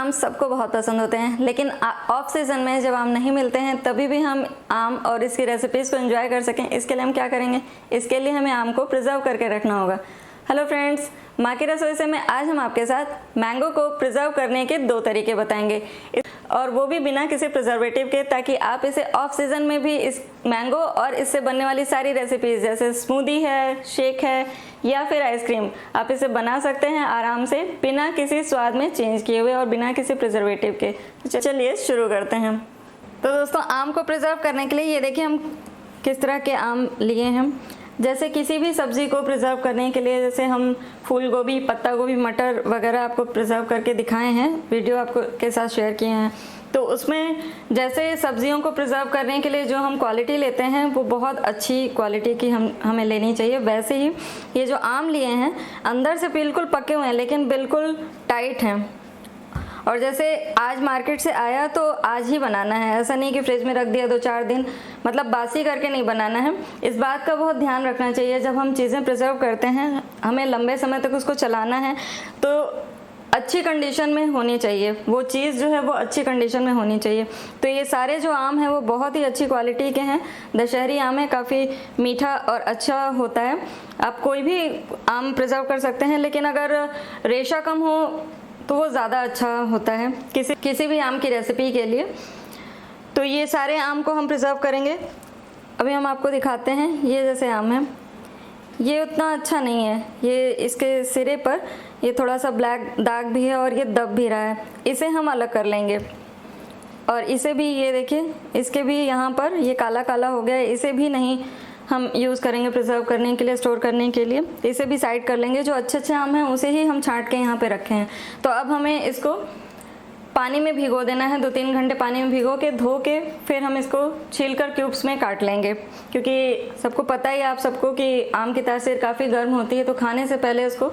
आम सबको बहुत पसंद होते हैं, लेकिन ऑफ सीज़न में जब आम नहीं मिलते हैं तभी भी हम आम और इसकी रेसिपीज़ को एंजॉय कर सकें, इसके लिए हम क्या करेंगे, इसके लिए हमें आम को प्रिजर्व करके रखना होगा। हेलो फ्रेंड्स, माँ की रसोई से में आज हम आपके साथ मैंगो को प्रिजर्व करने के 2 तरीके बताएंगे, और वो भी बिना किसी प्रिजर्वेटिव के, ताकि आप इसे ऑफ सीज़न में भी इस मैंगो और इससे बनने वाली सारी रेसिपीज़ जैसे स्मूदी है, शेक है या फिर आइसक्रीम, आप इसे बना सकते हैं आराम से बिना किसी स्वाद में चेंज किए हुए और बिना किसी प्रिजर्वेटिव के। चलिए शुरू करते हैं। तो दोस्तों, आम को प्रिजर्व करने के लिए ये देखिए हम किस तरह के आम लिए हैं। जैसे किसी भी सब्ज़ी को प्रिजर्व करने के लिए, जैसे हम फूल गोभी, पत्ता गोभी, मटर वगैरह आपको प्रिजर्व करके दिखाए हैं, वीडियो आपको के साथ शेयर किए हैं। तो उसमें जैसे सब्जियों को प्रिजर्व करने के लिए जो हम क्वालिटी लेते हैं वो बहुत अच्छी क्वालिटी की हमें लेनी चाहिए। वैसे ही ये जो आम लिए हैं अंदर से बिल्कुल पके हुए हैं लेकिन बिल्कुल टाइट हैं, और जैसे आज मार्केट से आया तो आज ही बनाना है, ऐसा नहीं कि फ्रिज में रख दिया 2-4 दिन, मतलब बासी करके नहीं बनाना है। इस बात का बहुत ध्यान रखना चाहिए। जब हम चीज़ें प्रिजर्व करते हैं हमें लंबे समय तक उसको चलाना है तो अच्छी कंडीशन में होनी चाहिए, वो चीज़ जो है वो अच्छी कंडीशन में होनी चाहिए। तो ये सारे जो आम हैं वो बहुत ही अच्छी क्वालिटी के हैं। दशहरी आम है, काफ़ी मीठा और अच्छा होता है। आप कोई भी आम प्रिजर्व कर सकते हैं, लेकिन अगर रेशा कम हो तो वो ज़्यादा अच्छा होता है किसी भी आम की रेसिपी के लिए। तो ये सारे आम को हम प्रिजर्व करेंगे। अभी हम आपको दिखाते हैं। ये जैसे आम है, ये उतना अच्छा नहीं है, ये इसके सिरे पर ये थोड़ा सा ब्लैक दाग भी है और ये दब भी रहा है, इसे हम अलग कर लेंगे। और इसे भी ये देखिए, इसके भी यहाँ पर ये काला काला हो गया है, इसे भी नहीं हम यूज़ करेंगे प्रिजर्व करने के लिए, स्टोर करने के लिए। इसे भी साइड कर लेंगे। जो अच्छे आम हैं उसे ही हम छांट के यहाँ पे रखे हैं। तो अब हमें इसको पानी में भिगो देना है, 2-3 घंटे पानी में भिगो के धो के फिर हम इसको छीलकर क्यूब्स में काट लेंगे। क्योंकि सबको पता ही आप सबको कि आम की तासीर काफ़ी गर्म होती है, तो खाने से पहले उसको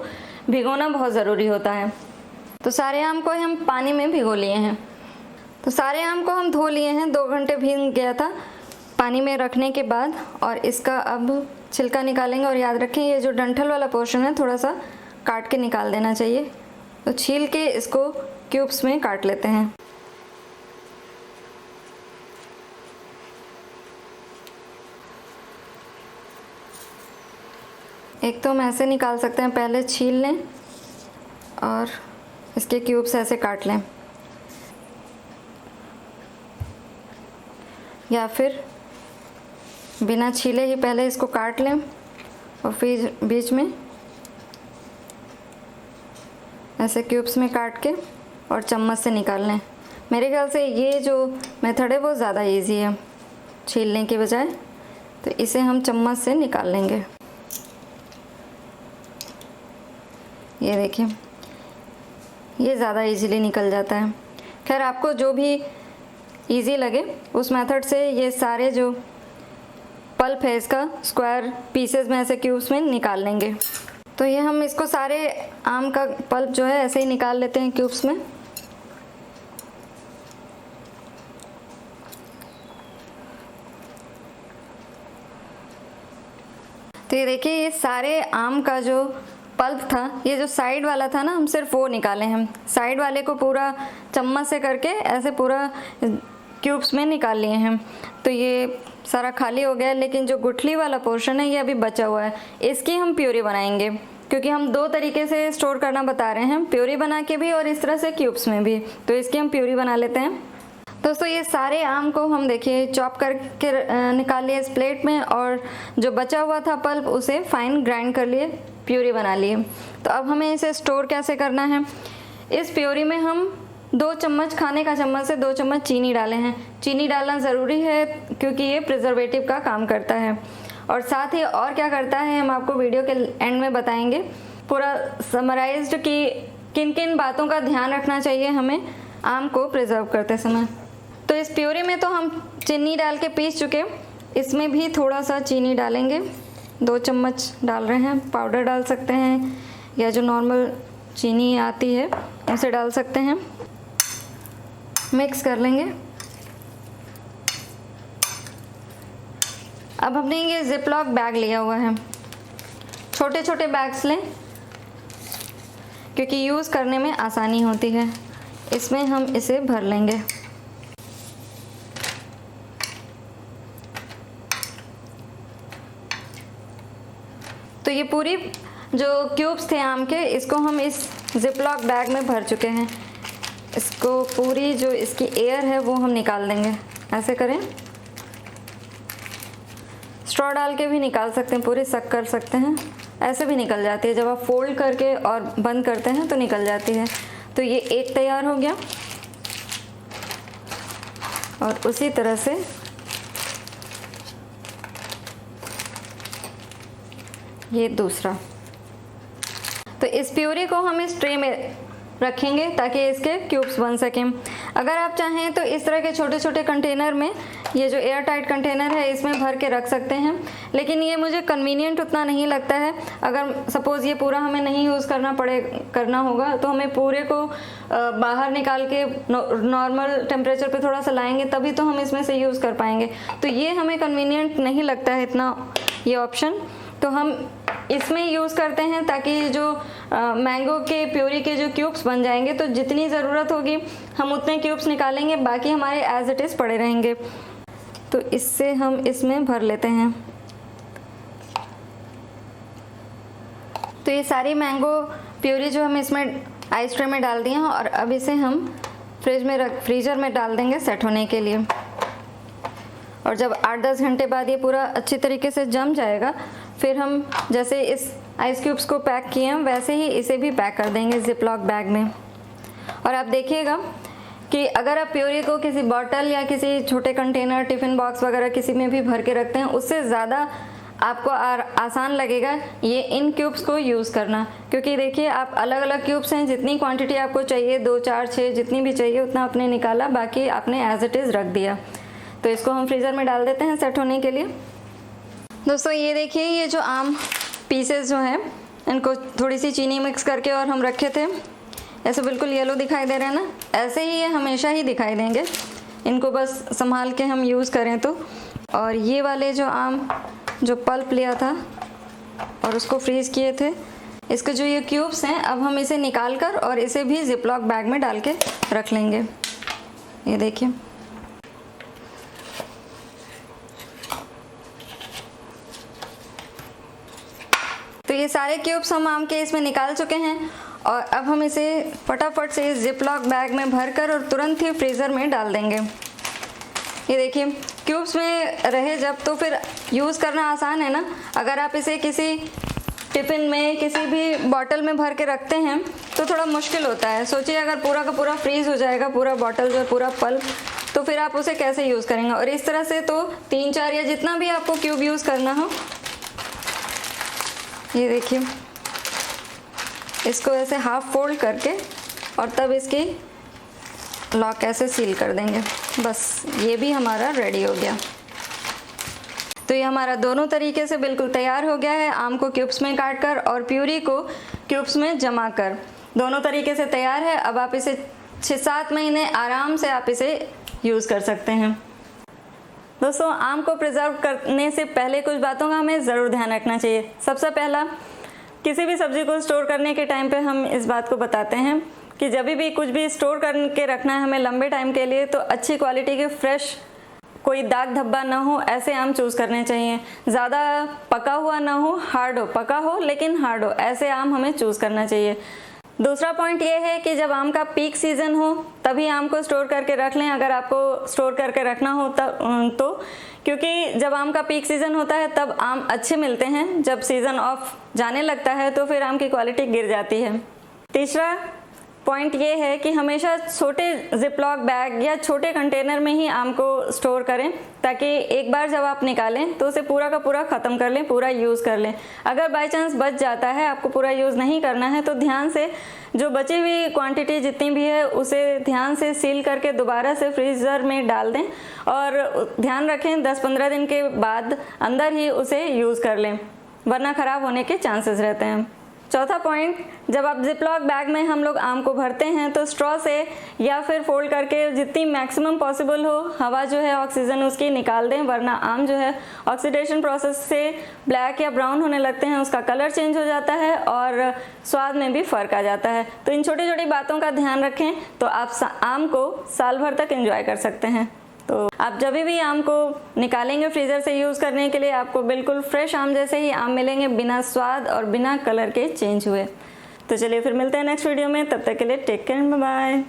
भिगोना बहुत ज़रूरी होता है। तो सारे आम को हम पानी में भिगो लिए हैं। तो सारे आम को हम धो लिए हैं, 2 घंटे भीग गया था पानी में रखने के बाद। और इसका अब छिलका निकालेंगे, और याद रखें ये जो डंठल वाला पोर्शन है थोड़ा सा काट के निकाल देना चाहिए। तो छील के इसको क्यूब्स में काट लेते हैं। एक तो हम ऐसे निकाल सकते हैं, पहले छील लें और इसके क्यूब्स ऐसे काट लें, या फिर बिना छीले ही पहले इसको काट लें और फिर बीच में ऐसे क्यूब्स में काट के और चम्मच से निकाल लें। मेरे ख्याल से ये जो मेथड है वो ज़्यादा इजी है छीलने के बजाय, तो इसे हम चम्मच से निकाल लेंगे। ये देखिए, ये ज़्यादा इजीली निकल जाता है। खैर, आपको जो भी इजी लगे उस मेथड से ये सारे जो पल्प है इसका स्क्वायर पीसेस में ऐसे क्यूब्स में निकाल लेंगे। तो ये हम इसको सारे आम का पल्प जो है ऐसे ही निकाल लेते हैं क्यूब्स में। तो ये देखिए, ये सारे आम का जो पल्प था, ये जो साइड वाला था ना, हम सिर्फ वो निकाले हैं। साइड वाले को पूरा चम्मच से करके ऐसे पूरा क्यूब्स में निकाल लिए हैं। तो ये सारा खाली हो गया, लेकिन जो गुठली वाला पोर्शन है ये अभी बचा हुआ है। इसकी हम प्यूरी बनाएंगे, क्योंकि हम 2 तरीके से स्टोर करना बता रहे हैं, प्यूरी बना के भी और इस तरह से क्यूब्स में भी। तो इसकी हम प्यूरी बना लेते हैं। दोस्तों, ये सारे आम को हम देखिए चॉप करके निकाल लिए इस प्लेट में, और जो बचा हुआ था पल्प उसे फाइन ग्राइंड कर लिए, प्यूरी बना लिए। तो अब हमें इसे स्टोर कैसे करना है। इस प्यूरी में हम 2 चम्मच, खाने का चम्मच से 2 चम्मच चीनी डाले हैं। चीनी डालना ज़रूरी है क्योंकि ये प्रिजर्वेटिव का काम करता है। और साथ ही और क्या करता है हम आपको वीडियो के एंड में बताएंगे, पूरा समराइज्ड कि किन किन बातों का ध्यान रखना चाहिए हमें आम को प्रिजर्व करते समय। तो इस प्यूरी में तो हम चीनी डाल के पीस चुके, इसमें भी थोड़ा सा चीनी डालेंगे। 2 चम्मच डाल रहे हैं। पाउडर डाल सकते हैं या जो नॉर्मल चीनी आती है उसे डाल सकते हैं। मिक्स कर लेंगे। अब हमने ये जिपलॉक बैग लिया हुआ है, छोटे छोटे बैग्स लें क्योंकि यूज़ करने में आसानी होती है। इसमें हम इसे भर लेंगे। तो ये पूरी जो क्यूब्स थे आम के, इसको हम इस जिपलॉक बैग में भर चुके हैं। इसको पूरी जो इसकी एयर है वो हम निकाल देंगे। ऐसे करें, स्ट्रॉ डाल के भी निकाल सकते हैं, पूरी सक कर सकते हैं, ऐसे भी निकल जाती है। जब आप फोल्ड करके और बंद करते हैं तो निकल जाती है। तो ये एक तैयार हो गया और उसी तरह से ये दूसरा। तो इस प्यूरी को हम इस ट्रे में रखेंगे ताकि इसके क्यूब्स बन सकें। अगर आप चाहें तो इस तरह के छोटे छोटे कंटेनर में, ये जो एयर टाइट कंटेनर है इसमें भर के रख सकते हैं, लेकिन ये मुझे कन्वीनियंट उतना नहीं लगता है। अगर सपोज़ ये पूरा हमें नहीं यूज़ करना होगा तो हमें पूरे को बाहर निकाल के नॉर्मल टेम्परेचर पे थोड़ा सा लाएंगे, तभी तो हम इसमें से यूज़ कर पाएंगे। तो ये हमें कन्वीनियंट नहीं लगता है इतना ये ऑप्शन, तो हम इसमें यूज़ करते हैं ताकि जो मैंगो के प्यूरी के जो क्यूब्स बन जाएंगे, तो जितनी ज़रूरत होगी हम उतने क्यूब्स निकालेंगे, बाकी हमारे एज इट इज़ पड़े रहेंगे। तो इससे हम इसमें भर लेते हैं। तो ये सारी मैंगो प्यूरी जो हम इसमें आइस ट्रे में डाल दिए हैं और अब इसे हम फ्रीज़र में डाल देंगे सेट होने के लिए। और जब 8-10 घंटे बाद ये पूरा अच्छी तरीके से जम जाएगा, फिर हम जैसे इस आइस क्यूब्स को पैक किए हैं वैसे ही इसे भी पैक कर देंगे जिपलॉक बैग में। और आप देखिएगा कि अगर आप प्यूरी को किसी बॉटल या किसी छोटे कंटेनर, टिफ़िन बॉक्स वगैरह किसी में भी भर के रखते हैं, उससे ज़्यादा आपको आसान लगेगा ये इन क्यूब्स को यूज़ करना। क्योंकि देखिए आप अलग अलग क्यूब्स हैं, जितनी क्वांटिटी आपको चाहिए 2, 4, 6 जितनी भी चाहिए उतना आपने निकाला, बाकी आपने एज इट इज़ रख दिया। तो इसको हम फ्रीज़र में डाल देते हैं सेट होने के लिए। दोस्तों ये देखिए, ये जो आम पीसेस जो हैं इनको थोड़ी सी चीनी मिक्स करके और हम रखे थे, ऐसे बिल्कुल येलो दिखाई दे रहे हैं ना, ऐसे ही ये हमेशा ही दिखाई देंगे, इनको बस संभाल के हम यूज़ करें तो। और ये वाले जो आम जो पल्प लिया था और उसको फ्रीज़ किए थे, इसके जो ये क्यूब्स हैं, अब हम इसे निकाल कर और इसे भी जिपलॉक बैग में डाल के रख लेंगे। ये देखिए, तो ये सारे क्यूब्स हम आम के इसमें निकाल चुके हैं और अब हम इसे फटाफट से इस जिपलॉक बैग में भरकर और तुरंत ही फ्रीज़र में डाल देंगे। ये देखिए क्यूब्स में रहे जब, तो फिर यूज़ करना आसान है ना। अगर आप इसे किसी टिफ़िन में, किसी भी बॉटल में भर के रखते हैं तो थोड़ा मुश्किल होता है। सोचिए अगर पूरा का पूरा फ्रीज़ हो जाएगा, पूरा बॉटल जो पूरा पल्प, तो फिर आप उसे कैसे यूज़ करेंगे। और इस तरह से तो 3-4 या जितना भी आपको क्यूब यूज़ करना हो, ये देखिए इसको ऐसे हाफ फोल्ड करके और तब इसकी लॉक ऐसे सील कर देंगे। बस ये भी हमारा रेडी हो गया। तो ये हमारा दोनों तरीके से बिल्कुल तैयार हो गया है, आम को क्यूब्स में काट कर और प्यूरी को क्यूब्स में जमा कर, दोनों तरीके से तैयार है। अब आप इसे 6-7 महीने आराम से आप इसे यूज़ कर सकते हैं। दोस्तों आम को प्रिजर्व करने से पहले कुछ बातों का हमें ज़रूर ध्यान रखना चाहिए। सबसे पहला, किसी भी सब्ज़ी को स्टोर करने के टाइम पे हम इस बात को बताते हैं कि जब भी कुछ भी स्टोर करके रखना है हमें लंबे टाइम के लिए, तो अच्छी क्वालिटी के फ्रेश, कोई दाग धब्बा ना हो ऐसे आम चूज़ करने चाहिए। ज़्यादा पका हुआ ना हो, हार्ड हो, पका हो लेकिन हार्ड हो, ऐसे आम हमें चूज़ करना चाहिए। दूसरा पॉइंट ये है कि जब आम का पीक सीज़न हो तभी आम को स्टोर करके रख लें, अगर आपको स्टोर करके रखना हो तब तो, क्योंकि जब आम का पीक सीज़न होता है तब आम अच्छे मिलते हैं, जब सीज़न ऑफ जाने लगता है तो फिर आम की क्वालिटी गिर जाती है। तीसरा पॉइंट ये है कि हमेशा छोटे जिपलॉक बैग या छोटे कंटेनर में ही आम को स्टोर करें, ताकि एक बार जब आप निकालें तो उसे पूरा का पूरा ख़त्म कर लें, पूरा यूज़ कर लें। अगर बाय चांस बच जाता है, आपको पूरा यूज़ नहीं करना है, तो ध्यान से जो बची हुई क्वांटिटी जितनी भी है उसे ध्यान से सील करके दोबारा से फ्रीज़र में डाल दें और ध्यान रखें 10-15 दिन के बाद अंदर ही उसे यूज़ कर लें, वरना ख़राब होने के चांसेस रहते हैं। चौथा पॉइंट, जब आप जिपलॉक बैग में हम लोग आम को भरते हैं तो स्ट्रॉ से या फिर फोल्ड करके जितनी मैक्सिमम पॉसिबल हो हवा जो है ऑक्सीजन उसकी निकाल दें, वरना आम जो है ऑक्सीडेशन प्रोसेस से ब्लैक या ब्राउन होने लगते हैं, उसका कलर चेंज हो जाता है और स्वाद में भी फ़र्क आ जाता है। तो इन छोटी छोटी बातों का ध्यान रखें तो आप आम को साल भर तक एंजॉय कर सकते हैं। तो आप जब भी आम को निकालेंगे फ्रीज़र से यूज़ करने के लिए, आपको बिल्कुल फ्रेश आम जैसे ही आम मिलेंगे, बिना स्वाद और बिना कलर के चेंज हुए। तो चलिए फिर मिलते हैं नेक्स्ट वीडियो में, तब तक के लिए टेक केयर, बाय बाय।